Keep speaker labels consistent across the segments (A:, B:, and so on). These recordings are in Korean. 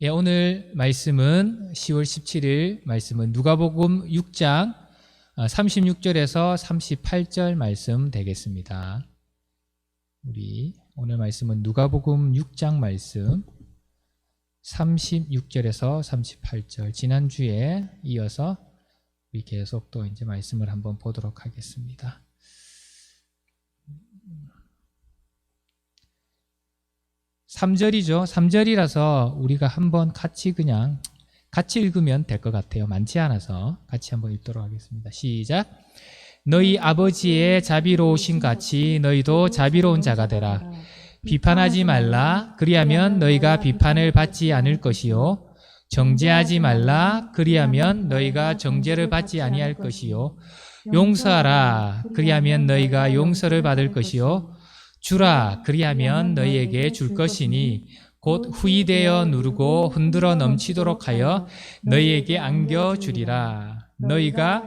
A: 예, 오늘 말씀은 10월 17일 말씀은 누가복음 6장 36절에서 38절 말씀 되겠습니다. 우리 오늘 말씀은 누가복음 6장 말씀 36절에서 38절. 지난주에 이어서 우리 계속 또 이제 말씀을 한번 보도록 하겠습니다. 3절이죠. 3절이라서 우리가 한번 같이 읽으면 될 것 같아요. 많지 않아서 같이 한번 읽도록 하겠습니다. 시작. 너희 아버지의 자비로우신 같이 너희도 자비로운 자가 되라. 비판하지 말라. 그리하면 너희가 비판을 받지 않을 것이요. 정죄하지 말라. 그리하면 너희가 정죄를 받지 아니할 것이요. 용서하라. 그리하면 너희가 용서를 받을 것이요. 주라. 그리하면 너희에게 줄 것이니 곧 후이되어 누르고 흔들어 넘치도록 하여 너희에게 안겨주리라. 너희가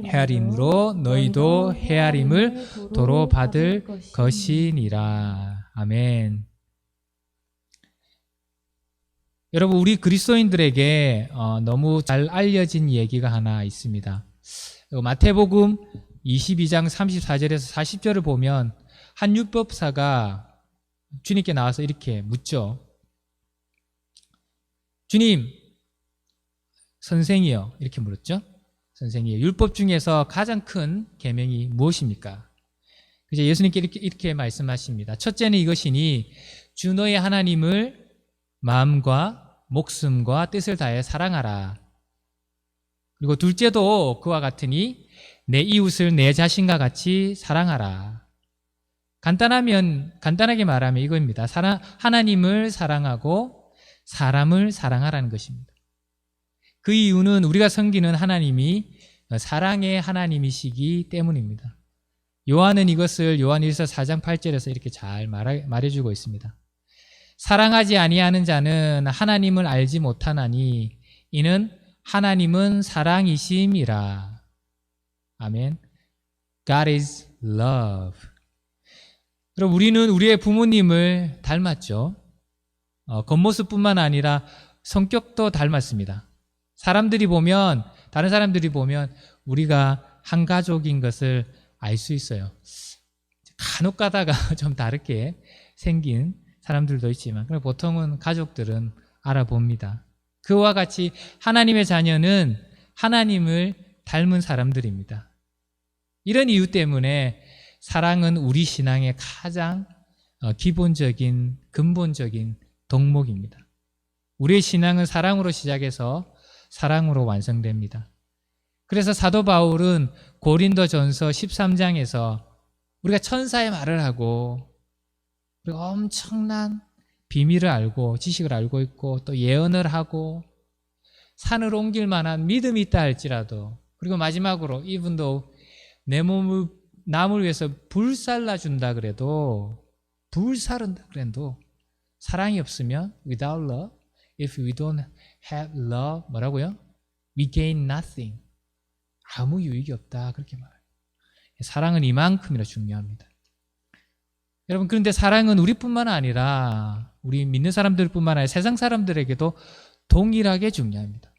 A: 헤아림으로 너희도 헤아림을 도로 받을 것이니라. 아멘. 여러분, 우리 그리스도인들에게 너무 잘 알려진 얘기가 하나 있습니다. 마태복음 22장 34절에서 40절을 보면 한 율법사가 주님께 나와서 이렇게 묻죠. 주님, 선생이요. 이렇게 물었죠. 선생이요. 율법 중에서 가장 큰 계명이 무엇입니까? 그래서 예수님께 이렇게 말씀하십니다. 첫째는 이것이니 주 너의 하나님을 마음과 목숨과 뜻을 다해 사랑하라. 그리고 둘째도 그와 같으니 내 이웃을 내 자신과 같이 사랑하라. 간단하게 말하면 이거입니다. 하나님을 사랑하고 사람을 사랑하라는 것입니다. 그 이유는 우리가 섬기는 하나님이 사랑의 하나님이시기 때문입니다. 요한은 이것을 요한 1서 4장 8절에서 이렇게 잘 말해주고 있습니다. 사랑하지 아니하는 자는 하나님을 알지 못하나니 이는 하나님은 사랑이심이라. 아멘. God is love. 여러분, 우리는 우리의 부모님을 닮았죠. 겉모습뿐만 아니라 성격도 닮았습니다. 다른 사람들이 보면 우리가 한 가족인 것을 알 수 있어요. 간혹 가다가 좀 다르게 생긴 사람들도 있지만 보통은 가족들은 알아봅니다. 그와 같이 하나님의 자녀는 하나님을 닮은 사람들입니다. 이런 이유 때문에 사랑은 우리 신앙의 가장 기본적인 근본적인 덕목입니다. 우리의 신앙은 사랑으로 시작해서 사랑으로 완성됩니다. 그래서 사도 바울은 고린도전서 13장에서 우리가 천사의 말을 하고 우리가 엄청난 비밀을 알고 지식을 알고 있고 또 예언을 하고 산을 옮길 만한 믿음이 있다 할지라도, 그리고 마지막으로 이분도 내 몸을 남을 위해서 불살라 준다 그래도, 불사른다 그래도 사랑이 없으면 without love, if we don't have love, 뭐라고요? We gain nothing. 아무 유익이 없다, 그렇게 말해요. 사랑은 이만큼이나 중요합니다. 여러분, 그런데 사랑은 우리뿐만 아니라 우리 믿는 사람들뿐만 아니라 세상 사람들에게도 동일하게 중요합니다.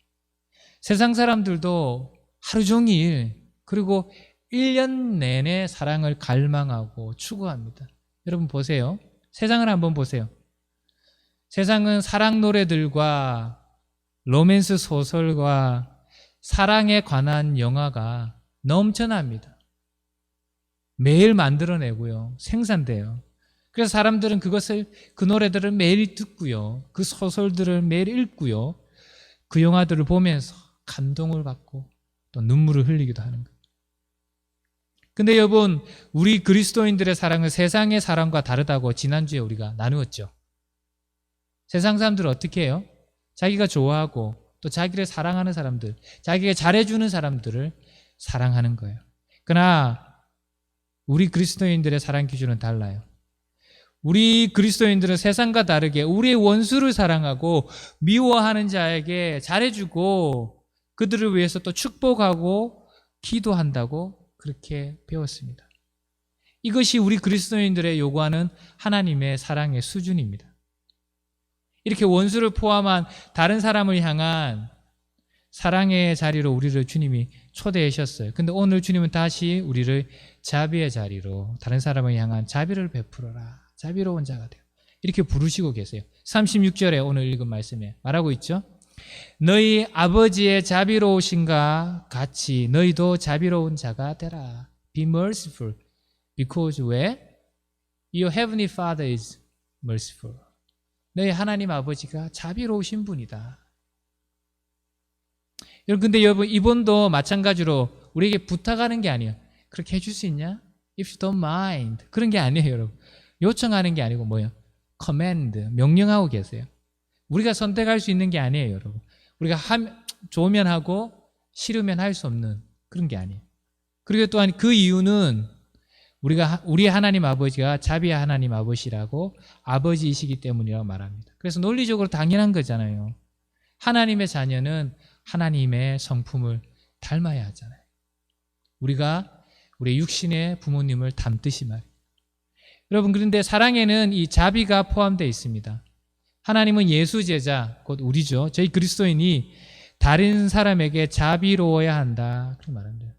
A: 세상 사람들도 하루 종일 그리고 1년 내내 사랑을 갈망하고 추구합니다. 여러분 보세요. 세상을 한번 보세요. 세상은 사랑 노래들과 로맨스 소설과 사랑에 관한 영화가 넘쳐납니다. 매일 만들어내고요. 생산돼요. 그래서 사람들은 그 노래들을 매일 듣고요. 그 소설들을 매일 읽고요. 그 영화들을 보면서 감동을 받고 또 눈물을 흘리기도 하는 거예요. 근데 여러분, 우리 그리스도인들의 사랑은 세상의 사랑과 다르다고 지난주에 우리가 나누었죠. 세상 사람들은 어떻게 해요? 자기가 좋아하고 또 자기를 사랑하는 사람들, 자기가 잘해주는 사람들을 사랑하는 거예요. 그러나 우리 그리스도인들의 사랑 기준은 달라요. 우리 그리스도인들은 세상과 다르게 우리의 원수를 사랑하고 미워하는 자에게 잘해주고 그들을 위해서 또 축복하고 기도한다고 그렇게 배웠습니다. 이것이 우리 그리스도인들의 요구하는 하나님의 사랑의 수준입니다. 이렇게 원수를 포함한 다른 사람을 향한 사랑의 자리로 우리를 주님이 초대하셨어요. 근데 오늘 주님은 다시 우리를 자비의 자리로 다른 사람을 향한 자비를 베풀어라. 자비로운 자가 되어. 이렇게 부르시고 계세요. 36절에 오늘 읽은 말씀에 말하고 있죠. 너희 아버지의 자비로우신가 같이 너희도 자비로운 자가 되라. Be merciful because 왜? Your heavenly Father is merciful. 너희 하나님 아버지가 자비로우신 분이다. 여러분, 근데 여러분, 이번도 마찬가지로 우리에게 부탁하는 게 아니에요. 그렇게 해줄 수 있냐? If you don't mind. 그런 게 아니에요, 여러분. 요청하는 게 아니고 뭐예요? command, 명령하고 계세요. 우리가 선택할 수 있는 게 아니에요, 여러분. 우리가 좋으면 하고 싫으면 할 수 없는 그런 게 아니에요. 그리고 또한 그 이유는 우리 하나님 아버지가 자비의 하나님 아버지라고 아버지이시기 때문이라고 말합니다. 그래서 논리적으로 당연한 거잖아요. 하나님의 자녀는 하나님의 성품을 닮아야 하잖아요. 우리가 우리 육신의 부모님을 닮듯이 말이에요. 여러분, 그런데 사랑에는 이 자비가 포함되어 있습니다. 하나님은 예수 제자, 곧 우리죠. 저희 그리스도인이 다른 사람에게 자비로워야 한다. 그렇게 말합니다.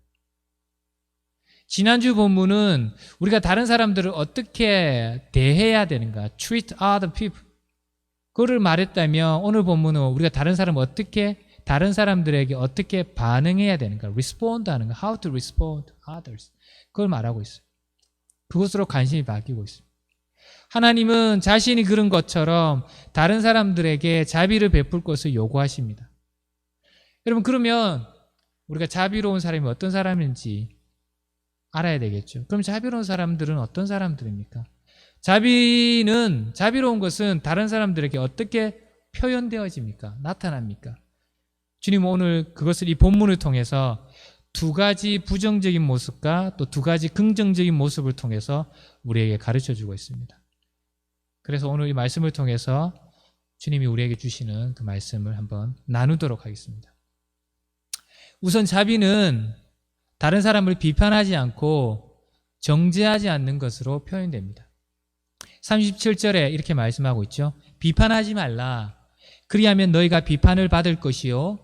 A: 지난주 본문은 우리가 다른 사람들을 어떻게 대해야 되는가, treat other people, 그거를 말했다면 오늘 본문은 우리가 다른 사람들에게 어떻게 반응해야 되는가, respond 하는 거, how to respond to others, 그걸 말하고 있어요. 그것으로 관심이 바뀌고 있습니다. 하나님은 자신이 그런 것처럼 다른 사람들에게 자비를 베풀 것을 요구하십니다. 여러분, 그러면 우리가 자비로운 사람이 어떤 사람인지 알아야 되겠죠. 그럼 자비로운 사람들은 어떤 사람들입니까? 자비로운 것은 다른 사람들에게 어떻게 표현되어집니까? 나타납니까? 주님은 오늘 그것을 이 본문을 통해서 두 가지 부정적인 모습과 또 두 가지 긍정적인 모습을 통해서 우리에게 가르쳐주고 있습니다. 그래서 오늘 이 말씀을 통해서 주님이 우리에게 주시는 그 말씀을 한번 나누도록 하겠습니다. 우선 자비는 다른 사람을 비판하지 않고 정죄하지 않는 것으로 표현됩니다. 37절에 이렇게 말씀하고 있죠. 비판하지 말라. 그리하면 너희가 비판을 받을 것이요.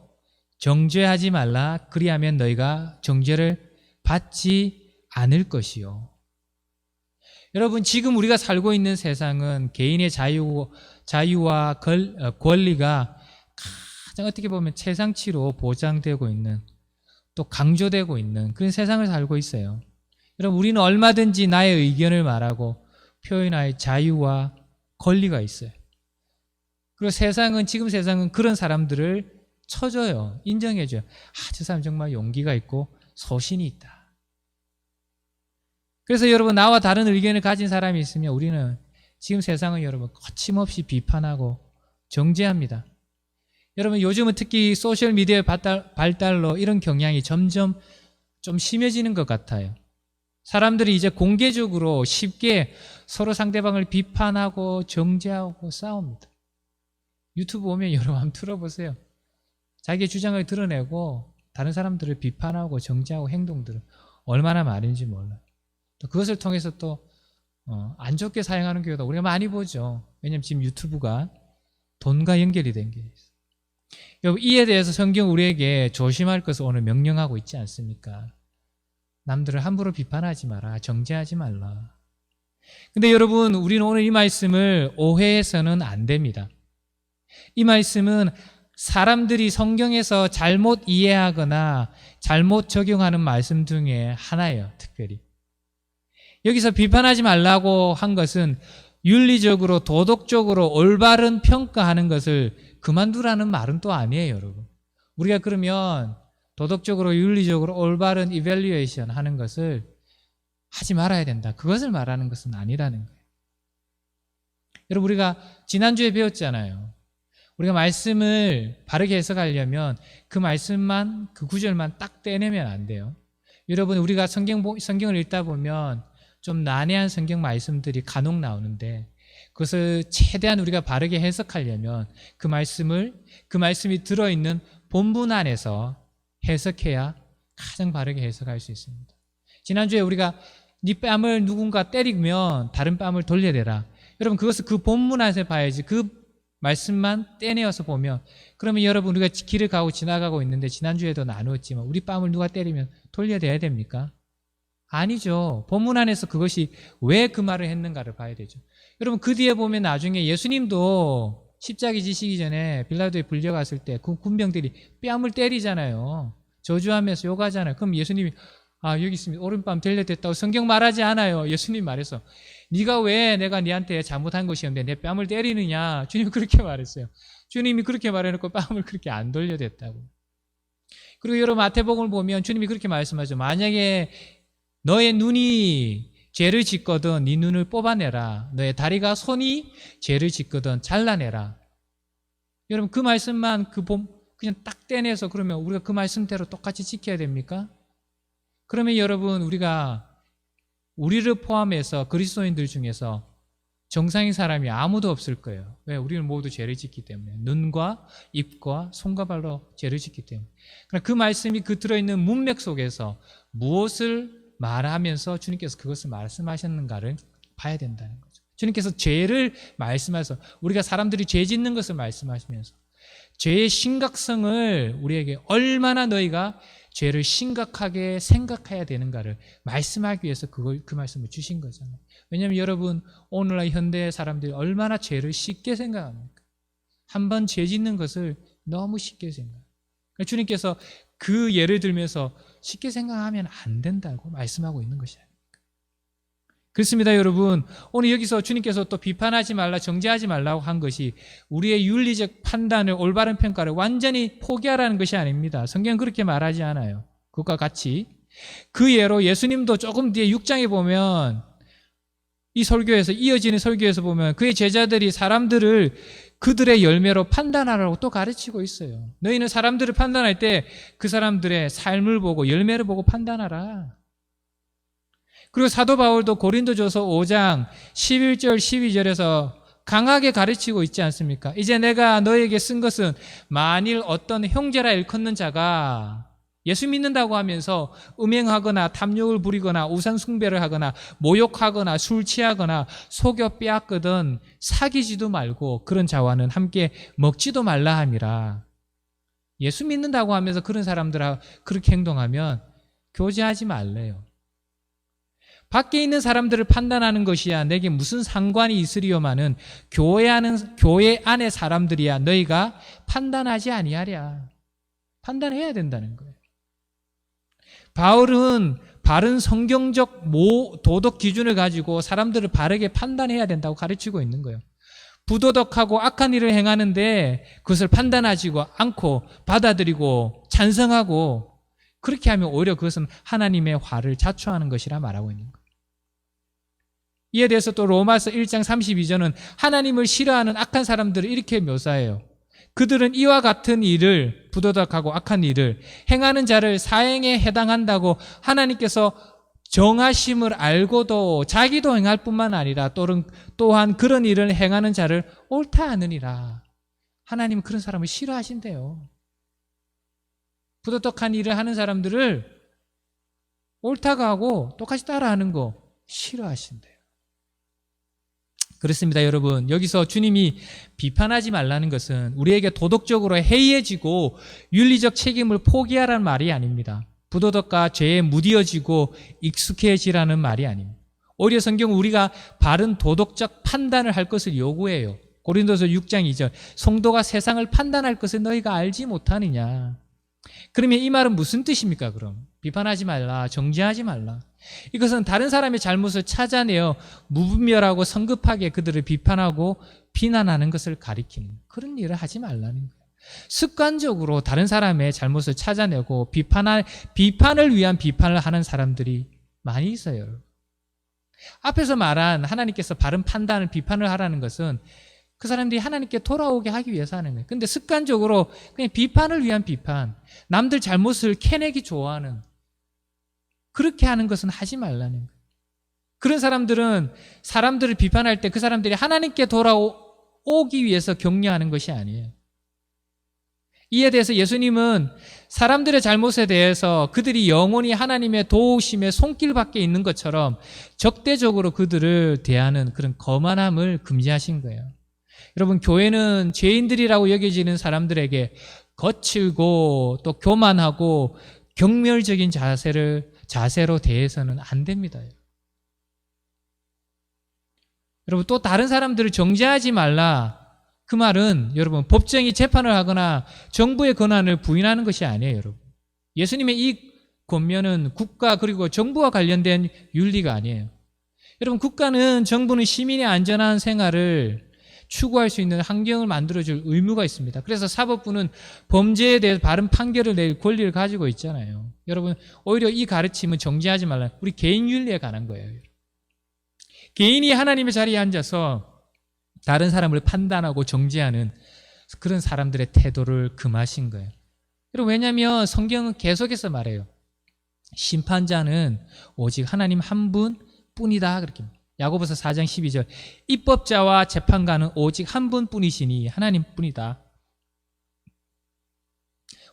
A: 정죄하지 말라. 그리하면 너희가 정죄를 받지 않을 것이요. 여러분, 지금 우리가 살고 있는 세상은 개인의 자유와 권리가 가장 어떻게 보면 최상치로 보장되고 있는, 또 강조되고 있는 그런 세상을 살고 있어요. 여러분, 우리는 얼마든지 나의 의견을 말하고 표현할 자유와 권리가 있어요. 그리고 지금 세상은 그런 사람들을 쳐줘요. 인정해줘요. 저 사람 정말 용기가 있고 소신이 있다. 그래서 여러분, 나와 다른 의견을 가진 사람이 있으면 우리는 지금 세상은 여러분 거침없이 비판하고 정죄합니다. 여러분, 요즘은 특히 소셜미디어의 발달로 이런 경향이 점점 좀 심해지는 것 같아요. 사람들이 이제 공개적으로 쉽게 서로 상대방을 비판하고 정죄하고 싸웁니다. 유튜브 보면 여러분 한번 들어보세요. 자기의 주장을 드러내고 다른 사람들을 비판하고 정죄하고 행동들은 얼마나 많은지 몰라요. 또 그것을 통해서 또 안 좋게 사용하는 경우도 우리가 많이 보죠. 왜냐하면 지금 유튜브가 돈과 연결이 된 게 있어요. 여러분, 이에 대해서 성경 우리에게 조심할 것을 오늘 명령하고 있지 않습니까? 남들을 함부로 비판하지 마라. 정죄하지 말라. 근데 여러분, 우리는 오늘 이 말씀을 오해해서는 안 됩니다. 이 말씀은 사람들이 성경에서 잘못 이해하거나 잘못 적용하는 말씀 중에 하나예요. 특별히 여기서 비판하지 말라고 한 것은 윤리적으로 도덕적으로 올바른 평가하는 것을 그만두라는 말은 또 아니에요, 여러분. 우리가 그러면 도덕적으로 윤리적으로 올바른 이밸류에이션 하는 것을 하지 말아야 된다, 그것을 말하는 것은 아니라는 거예요. 여러분, 우리가 지난주에 배웠잖아요. 우리가 말씀을 바르게 해석하려면 그 말씀만, 그 구절만 딱 떼내면 안 돼요. 여러분, 우리가 성경을 읽다 보면 좀 난해한 성경 말씀들이 간혹 나오는데 그것을 최대한 우리가 바르게 해석하려면 그 말씀이 들어있는 본문 안에서 해석해야 가장 바르게 해석할 수 있습니다. 지난주에 우리가 네 뺨을 누군가 때리면 다른 뺨을 돌려대라. 여러분, 그것을 그 본문 안에서 봐야지 그 말씀만 떼내어서 보면, 그러면 여러분 우리가 길을 가고 지나가고 있는데 지난주에도 나누었지만 우리 뺨을 누가 때리면 돌려대야 됩니까? 아니죠. 본문 안에서 그것이 왜 그 말을 했는가를 봐야 되죠. 여러분 그 뒤에 보면 나중에 예수님도 십자가에 지시기 전에 빌라도에 불려갔을 때 그 군병들이 뺨을 때리잖아요. 저주하면서 욕하잖아요. 그럼 예수님이 여기 있습니다. 오른뺨 들려댔다고 성경 말하지 않아요. 예수님 말해서 네가 왜 내가 네한테 잘못한 것이 없는데 내 뺨을 때리느냐. 주님이 그렇게 말했어요. 주님이 그렇게 말해놓고 뺨을 그렇게 안 돌려댔다고. 그리고 여러분 마태복음을 보면 주님이 그렇게 말씀하죠. 만약에 너의 눈이 죄를 짓거든 네 눈을 뽑아내라. 너의 다리가 손이 죄를 짓거든 잘라내라. 여러분 그 말씀만 그냥 딱 떼내서 그러면 우리가 그 말씀대로 똑같이 지켜야 됩니까? 그러면 여러분 우리를 포함해서 그리스도인들 중에서 정상인 사람이 아무도 없을 거예요. 왜? 우리는 모두 죄를 짓기 때문에. 눈과 입과 손과 발로 죄를 짓기 때문에. 그러나 그 말씀이 그 들어있는 문맥 속에서 무엇을 말하면서 주님께서 그것을 말씀하셨는가를 봐야 된다는 거죠. 주님께서 죄를 말씀하셔서 우리가 사람들이 죄 짓는 것을 말씀하시면서 죄의 심각성을 우리에게 얼마나 너희가 죄를 심각하게 생각해야 되는가를 말씀하기 위해서 그 말씀을 주신 거잖아요. 왜냐하면 여러분 오늘날 현대 사람들이 얼마나 죄를 쉽게 생각합니까? 한번 죄 짓는 것을 너무 쉽게 생각해요. 주님께서 그 예를 들면서 쉽게 생각하면 안 된다고 말씀하고 있는 것이 아닙니까? 그렇습니다, 여러분. 오늘 여기서 주님께서 또 비판하지 말라, 정죄하지 말라고 한 것이 우리의 윤리적 판단을, 올바른 평가를 완전히 포기하라는 것이 아닙니다. 성경은 그렇게 말하지 않아요. 그것과 같이 그 예로 예수님도 조금 뒤에 6장에 보면 이 설교에서 이어지는 설교에서 보면 그의 제자들이 사람들을 그들의 열매로 판단하라고 또 가르치고 있어요. 너희는 사람들을 판단할 때 그 사람들의 삶을 보고 열매를 보고 판단하라. 그리고 사도 바울도 고린도전서 5장 11절 12절에서 강하게 가르치고 있지 않습니까? 이제 내가 너에게 쓴 것은 만일 어떤 형제라 일컫는 자가 예수 믿는다고 하면서 음행하거나 탐욕을 부리거나 우상 숭배를 하거나 모욕하거나 술 취하거나 속여 빼앗거든 사귀지도 말고 그런 자와는 함께 먹지도 말라 함이라. 예수 믿는다고 하면서 그런 사람들하고 그렇게 행동하면 교제하지 말래요. 밖에 있는 사람들을 판단하는 것이야 내게 무슨 상관이 있으리요마는 교회 안의 사람들이야 너희가 판단하지 아니하랴. 판단해야 된다는 거예요. 바울은 바른 성경적 도덕 기준을 가지고 사람들을 바르게 판단해야 된다고 가르치고 있는 거예요. 부도덕하고 악한 일을 행하는데 그것을 판단하지 않고 받아들이고 찬성하고 그렇게 하면 오히려 그것은 하나님의 화를 자초하는 것이라 말하고 있는 거예요. 이에 대해서 또 로마서 1장 32절은 하나님을 싫어하는 악한 사람들을 이렇게 묘사해요. 그들은 이와 같은 일을 부도덕하고 악한 일을 행하는 자를 사형에 해당한다고 하나님께서 정하심을 알고도 자기도 행할 뿐만 아니라 또한 그런 일을 행하는 자를 옳다 하느니라. 하나님은 그런 사람을 싫어하신대요. 부도덕한 일을 하는 사람들을 옳다고 하고 똑같이 따라하는 거 싫어하신대요. 그렇습니다, 여러분. 여기서 주님이 비판하지 말라는 것은 우리에게 도덕적으로 해이해지고 윤리적 책임을 포기하라는 말이 아닙니다. 부도덕과 죄에 무디어지고 익숙해지라는 말이 아닙니다. 오히려 성경은 우리가 바른 도덕적 판단을 할 것을 요구해요. 고린도서 6장 2절 성도가 세상을 판단할 것을 너희가 알지 못하느냐. 그러면 이 말은 무슨 뜻입니까? 그럼 비판하지 말라, 정죄하지 말라. 이것은 다른 사람의 잘못을 찾아내어 무분별하고 성급하게 그들을 비판하고 비난하는 것을 가리키는 그런 일을 하지 말라는 거예요. 습관적으로 다른 사람의 잘못을 찾아내고 비판을 위한 비판을 하는 사람들이 많이 있어요. 앞에서 말한 하나님께서 바른 판단을 비판을 하라는 것은 그 사람들이 하나님께 돌아오게 하기 위해서 하는 거예요. 근데 습관적으로 그냥 비판을 위한 비판, 남들 잘못을 캐내기 좋아하는 그렇게 하는 것은 하지 말라는 거예요. 그런 사람들은 사람들을 비판할 때 그 사람들이 하나님께 돌아오기 위해서 격려하는 것이 아니에요. 이에 대해서 예수님은 사람들의 잘못에 대해서 그들이 영원히 하나님의 도우심의 손길 밖에 있는 것처럼 적대적으로 그들을 대하는 그런 거만함을 금지하신 거예요. 여러분, 교회는 죄인들이라고 여겨지는 사람들에게 거칠고 또 교만하고 경멸적인 자세로 대해서는 안 됩니다. 여러분, 또 다른 사람들을 정죄하지 말라. 그 말은 여러분, 법정이 재판을 하거나 정부의 권한을 부인하는 것이 아니에요, 여러분. 예수님의 이 권면은 국가 그리고 정부와 관련된 윤리가 아니에요. 여러분, 국가는, 정부는 시민의 안전한 생활을 추구할 수 있는 환경을 만들어줄 의무가 있습니다. 그래서 사법부는 범죄에 대해서 바른 판결을 낼 권리를 가지고 있잖아요. 여러분, 오히려 이 가르침은 정죄하지 말라. 우리 개인 윤리에 관한 거예요. 개인이 하나님의 자리에 앉아서 다른 사람을 판단하고 정죄하는 그런 사람들의 태도를 금하신 거예요. 여러분, 왜냐하면 성경은 계속해서 말해요. 심판자는 오직 하나님 한 분뿐이다. 그렇게 야고보서 4장 12절, 입법자와 재판관은 오직 한 분뿐이시니 하나님뿐이다.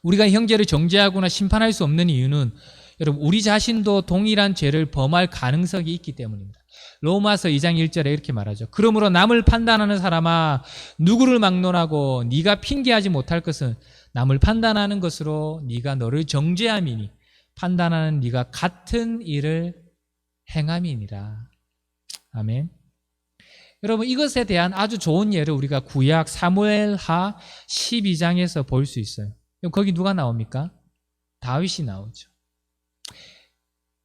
A: 우리가 형제를 정죄하거나 심판할 수 없는 이유는 여러분, 우리 자신도 동일한 죄를 범할 가능성이 있기 때문입니다. 로마서 2장 1절에 이렇게 말하죠. 그러므로 남을 판단하는 사람아, 누구를 막론하고 네가 핑계하지 못할 것은 남을 판단하는 것으로 네가 너를 정죄함이니 판단하는 네가 같은 일을 행함이니라. 아멘. 여러분, 이것에 대한 아주 좋은 예를 우리가 구약 사무엘하 12장에서 볼 수 있어요. 거기 누가 나옵니까? 다윗이 나오죠.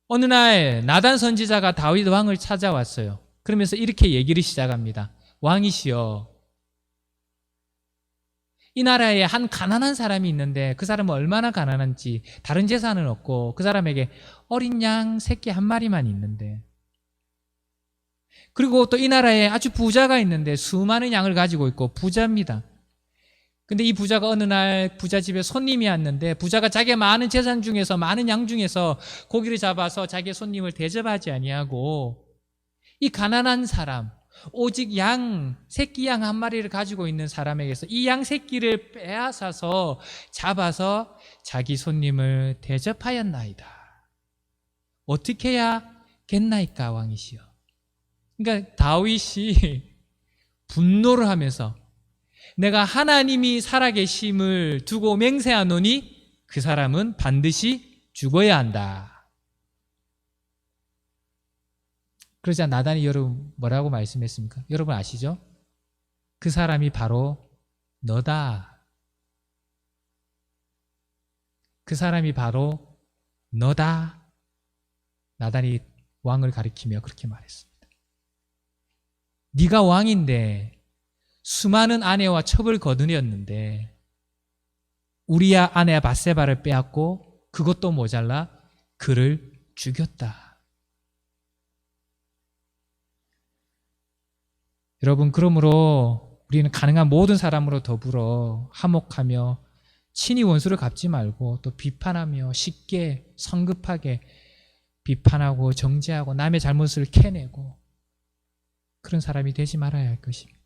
A: 어느 날 나단 선지자가 다윗 왕을 찾아왔어요. 그러면서 이렇게 얘기를 시작합니다. 왕이시여, 이 나라에 한 가난한 사람이 있는데 그 사람은 얼마나 가난한지, 다른 재산은 없고 그 사람에게 어린 양 새끼 한 마리만 있는데, 그리고 또 이 나라에 아주 부자가 있는데 수많은 양을 가지고 있고 부자입니다. 근데 이 부자가 어느 날 부자 집에 손님이 왔는데 부자가 자기의 많은 재산 중에서, 많은 양 중에서 고기를 잡아서 자기의 손님을 대접하지 아니하고 이 가난한 사람, 오직 새끼 양 한 마리를 가지고 있는 사람에게서 이 양 새끼를 빼앗아서 잡아서 자기 손님을 대접하였나이다. 어떻게 해야겠나이까, 왕이시여. 그러니까 다윗이 분노를 하면서 내가 하나님이 살아계심을 두고 맹세하노니 그 사람은 반드시 죽어야 한다. 그러자 나단이 여러분 뭐라고 말씀했습니까? 여러분 아시죠? 그 사람이 바로 너다. 그 사람이 바로 너다. 나단이 왕을 가리키며 그렇게 말했습니다. 네가 왕인데 수많은 아내와 첩을 거두었는데 우리야 아내 밧세바를 빼앗고 그것도 모자라 그를 죽였다. 여러분, 그러므로 우리는 가능한 모든 사람으로 더불어 화목하며 친히 원수를 갚지 말고 또 비판하며 쉽게 성급하게 비판하고 정죄하고 남의 잘못을 캐내고 그런 사람이 되지 말아야 할 것입니다.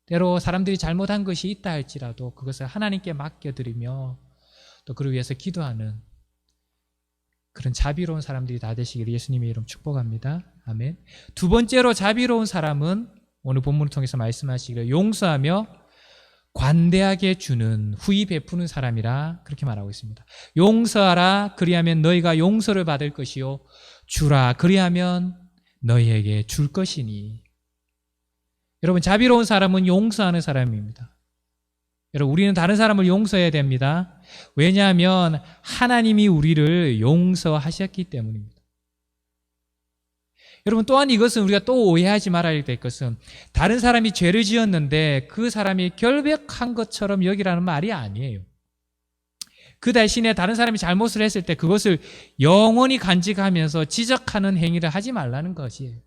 A: 때로 사람들이 잘못한 것이 있다 할지라도 그것을 하나님께 맡겨드리며 또 그를 위해서 기도하는 그런 자비로운 사람들이 다 되시기를 예수님의 이름 축복합니다. 아멘. 두 번째로 자비로운 사람은 오늘 본문을 통해서 말씀하시기를 용서하며 관대하게 주는, 후히 베푸는 사람이라 그렇게 말하고 있습니다. 용서하라, 그리하면 너희가 용서를 받을 것이요 주라, 그리하면 너희에게 줄 것이니. 여러분, 자비로운 사람은 용서하는 사람입니다. 여러분, 우리는 다른 사람을 용서해야 됩니다. 왜냐하면 하나님이 우리를 용서하셨기 때문입니다. 여러분, 또한 이것은 우리가 또 오해하지 말아야 될 것은 다른 사람이 죄를 지었는데 그 사람이 결백한 것처럼 여기라는 말이 아니에요. 그 대신에 다른 사람이 잘못을 했을 때 그것을 영원히 간직하면서 지적하는 행위를 하지 말라는 것이에요.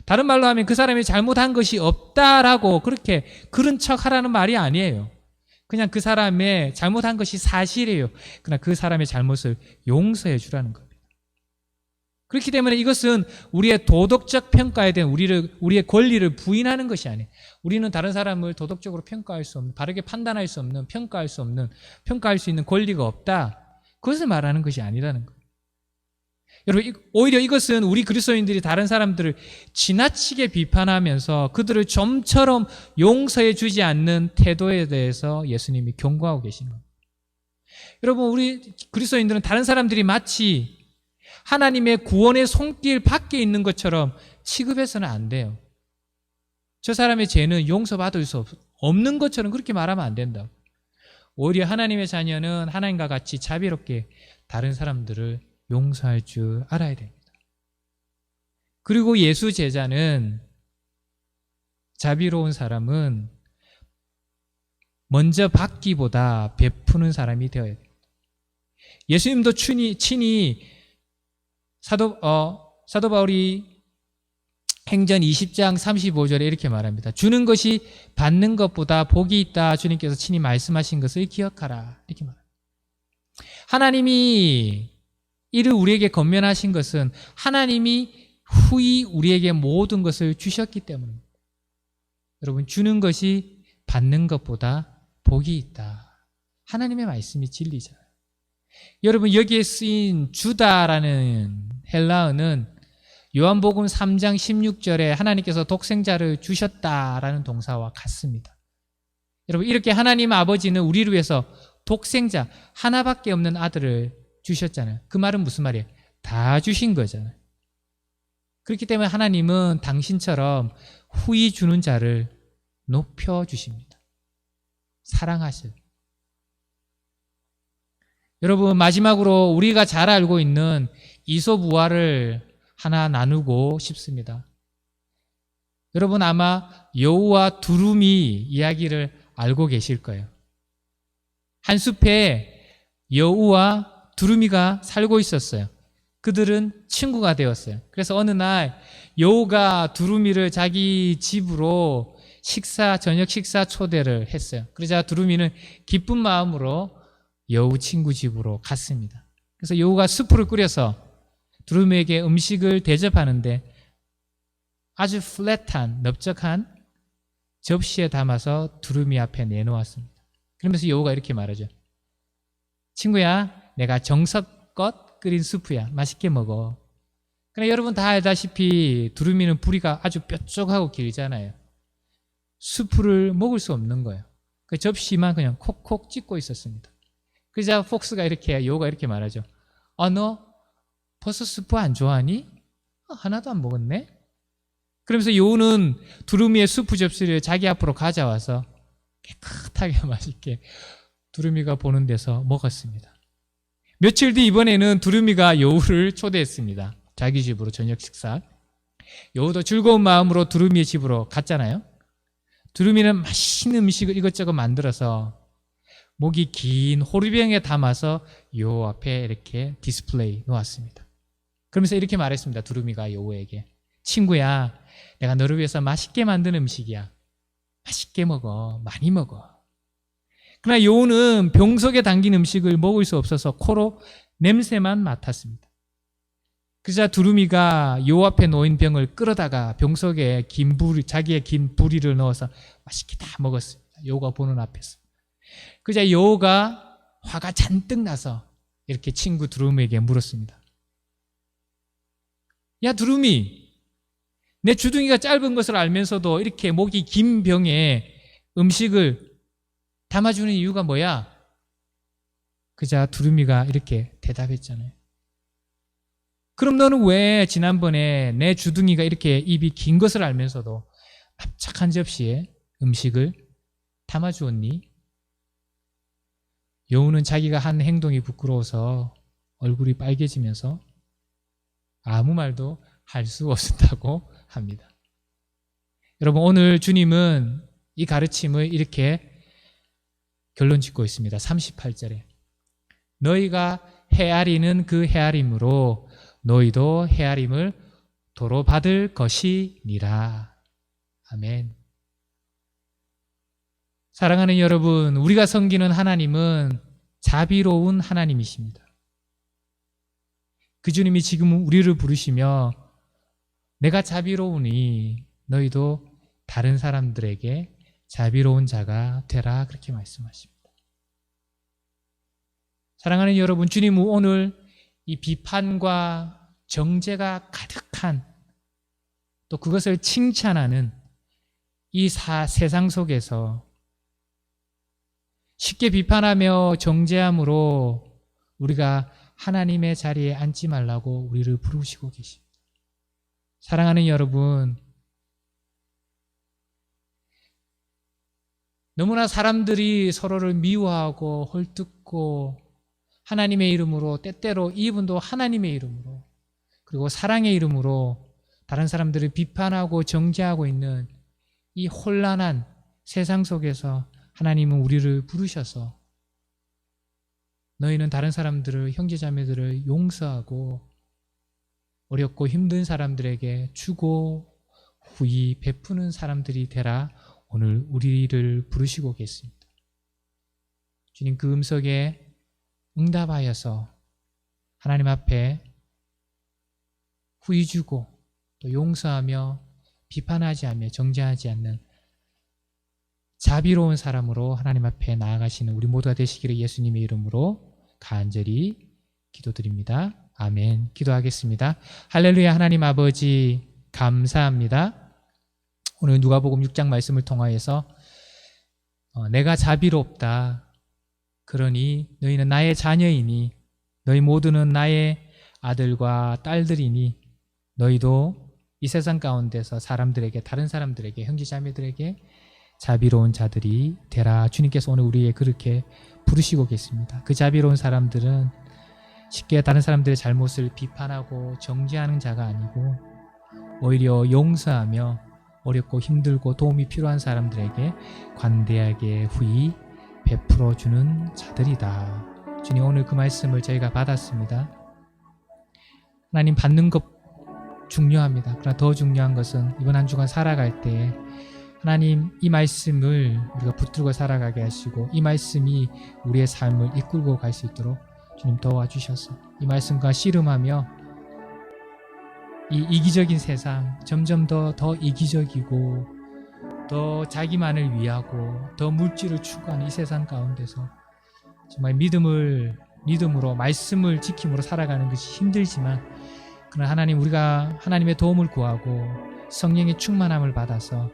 A: 다른 말로 하면 그 사람이 잘못한 것이 없다라고 그렇게 그런 척 하라는 말이 아니에요. 그냥 그 사람의 잘못한 것이 사실이에요. 그러나 그 사람의 잘못을 용서해 주라는 겁니다. 그렇기 때문에 이것은 우리의 도덕적 평가에 대한 우리의 권리를 부인하는 것이 아니에요. 우리는 다른 사람을 도덕적으로 평가할 수 없는, 바르게 판단할 수 없는, 평가할 수 있는 권리가 없다. 그것을 말하는 것이 아니라는 거예요. 여러분, 오히려 이것은 우리 그리스도인들이 다른 사람들을 지나치게 비판하면서 그들을 좀처럼 용서해 주지 않는 태도에 대해서 예수님이 경고하고 계시는 겁니다. 여러분, 우리 그리스도인들은 다른 사람들이 마치 하나님의 구원의 손길 밖에 있는 것처럼 취급해서는 안 돼요. 저 사람의 죄는 용서받을 수 없는 것처럼 그렇게 말하면 안 된다고. 오히려 하나님의 자녀는 하나님과 같이 자비롭게 다른 사람들을 용서할 줄 알아야 됩니다. 그리고 예수 제자는, 자비로운 사람은 먼저 받기보다 베푸는 사람이 되어야 됩니다. 예수님도 친히 사도 바울이 행전 20장 35절에 이렇게 말합니다. 주는 것이 받는 것보다 복이 있다. 주님께서 친히 말씀하신 것을 기억하라. 이렇게 말합니다. 하나님이 이를 우리에게 권면하신 것은 하나님이 후히 우리에게 모든 것을 주셨기 때문입니다. 여러분, 주는 것이 받는 것보다 복이 있다. 하나님의 말씀이 진리잖아요. 여러분, 여기에 쓰인 주다라는 헬라어는 요한복음 3장 16절에 하나님께서 독생자를 주셨다라는 동사와 같습니다. 여러분, 이렇게 하나님 아버지는 우리를 위해서 독생자 하나밖에 없는 아들을 주셨잖아요. 그 말은 무슨 말이에요? 다 주신 거잖아요. 그렇기 때문에 하나님은 당신처럼 후히 주는 자를 높여주십니다. 사랑하실. 여러분, 마지막으로 우리가 잘 알고 있는 이솝우화를 하나 나누고 싶습니다. 여러분, 아마 여우와 두루미 이야기를 알고 계실 거예요. 한 숲에 여우와 두루미가 살고 있었어요. 그들은 친구가 되었어요. 그래서 어느 날 여우가 두루미를 자기 집으로 저녁 식사 초대를 했어요. 그러자 두루미는 기쁜 마음으로 여우 친구 집으로 갔습니다. 그래서 여우가 수프를 끓여서 두루미에게 음식을 대접하는데 아주 플랫한, 넓적한 접시에 담아서 두루미 앞에 내놓았습니다. 그러면서 여우가 이렇게 말하죠. 친구야, 내가 정성껏 끓인 수프야. 맛있게 먹어. 그러나 여러분 다 알다시피 두루미는 부리가 아주 뾰족하고 길잖아요. 수프를 먹을 수 없는 거예요. 그 접시만 그냥 콕콕 찍고 있었습니다. 그러자 여우가 이렇게 말하죠. 너 벌써 수프 안 좋아하니? 하나도 안 먹었네? 그러면서 여우는 두루미의 수프 접시를 자기 앞으로 가져와서 깨끗하게 맛있게 두루미가 보는 데서 먹었습니다. 며칠 뒤 이번에는 두루미가 여우를 초대했습니다. 자기 집으로 저녁 식사. 여우도 즐거운 마음으로 두루미의 집으로 갔잖아요. 두루미는 맛있는 음식을 이것저것 만들어서 목이 긴 호리병에 담아서 여우 앞에 이렇게 디스플레이 놓았습니다. 그러면서 이렇게 말했습니다. 두루미가 여우에게. 친구야, 내가 너를 위해서 맛있게 만든 음식이야. 맛있게 먹어. 많이 먹어. 그러나 여우는 병 속에 담긴 음식을 먹을 수 없어서 코로 냄새만 맡았습니다. 그러자 두루미가 여우 앞에 놓인 병을 끌어다가 병 속에 자기의 긴 부리를 넣어서 맛있게 다 먹었습니다. 여우가 보는 앞에서. 그러자 여우가 화가 잔뜩 나서 이렇게 친구 두루미에게 물었습니다. 야, 두루미, 내 주둥이가 짧은 것을 알면서도 이렇게 목이 긴 병에 음식을 담아주는 이유가 뭐야? 그자 두루미가 이렇게 대답했잖아요. 그럼 너는 왜 지난번에 내 주둥이가 이렇게 입이 긴 것을 알면서도 납작한 접시에 음식을 담아주었니? 여우는 자기가 한 행동이 부끄러워서 얼굴이 빨개지면서 아무 말도 할 수 없었다고 합니다. 여러분, 오늘 주님은 이 가르침을 이렇게 결론 짓고 있습니다. 38절에 너희가 헤아리는 그 헤아림으로 너희도 헤아림을 도로 받을 것이니라. 아멘. 사랑하는 여러분, 우리가 섬기는 하나님은 자비로운 하나님이십니다. 그 주님이 지금 우리를 부르시며 내가 자비로우니 너희도 다른 사람들에게 자비로운 자가 되라, 그렇게 말씀하십니다. 사랑하는 여러분, 주님은 오늘 이 비판과 정죄가 가득한 또 그것을 칭찬하는 이 세상 속에서 쉽게 비판하며 정죄함으로 우리가 하나님의 자리에 앉지 말라고 우리를 부르시고 계십니다. 사랑하는 여러분, 너무나 사람들이 서로를 미워하고 헐뜯고 하나님의 이름으로, 때때로 이분도 하나님의 이름으로, 그리고 사랑의 이름으로 다른 사람들을 비판하고 정죄하고 있는 이 혼란한 세상 속에서 하나님은 우리를 부르셔서 너희는 다른 사람들을, 형제자매들을 용서하고 어렵고 힘든 사람들에게 주고 후히 베푸는 사람들이 되라 오늘 우리를 부르시고 계십니다. 주님, 그 음성에 응답하여서 하나님 앞에 후히 주고 또 용서하며 비판하지 않으며 정죄하지 않는 자비로운 사람으로 하나님 앞에 나아가시는 우리 모두가 되시기를 예수님의 이름으로 간절히 기도드립니다. 아멘. 기도하겠습니다. 할렐루야. 하나님 아버지 감사합니다. 오늘 누가복음 6장 말씀을 통하여서 내가 자비롭다. 그러니 너희는 나의 자녀이니 너희 모두는 나의 아들과 딸들이니 너희도 이 세상 가운데서 사람들에게, 다른 사람들에게, 형제자매들에게 자비로운 자들이 되라. 주님께서 오늘 우리에게 그렇게 부르시고 계십니다. 그 자비로운 사람들은 쉽게 다른 사람들의 잘못을 비판하고 정죄하는 자가 아니고 오히려 용서하며 어렵고 힘들고 도움이 필요한 사람들에게 관대하게 후히 베풀어 주는 자들이다. 주님, 오늘 그 말씀을 저희가 받았습니다. 하나님, 받는 것 중요합니다. 그러나 더 중요한 것은 이번 한 주간 살아갈 때 하나님, 이 말씀을 우리가 붙들고 살아가게 하시고 이 말씀이 우리의 삶을 이끌고 갈 수 있도록 주님 도와주셔서 이 말씀과 씨름하며 이 이기적인 세상, 점점 더 이기적이고 더 자기만을 위하고 더 물질을 추구하는 이 세상 가운데서 정말 믿음으로 말씀을 지킴으로 살아가는 것이 힘들지만, 그러나 하나님, 우리가 하나님의 도움을 구하고 성령의 충만함을 받아서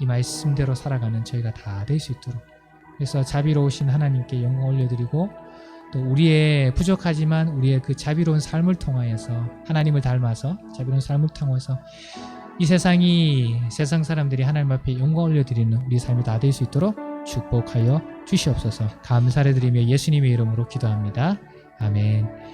A: 이 말씀대로 살아가는 저희가 다 될 수 있도록, 그래서 자비로우신 하나님께 영광 올려드리고 또 우리의 부족하지만 우리의 그 자비로운 삶을 통하여서 하나님을 닮아서 자비로운 삶을 통해서 이 세상 사람들이 하나님 앞에 영광 올려드리는 우리 삶이 다 될 수 있도록 축복하여 주시옵소서. 감사를 드리며 예수님의 이름으로 기도합니다. 아멘.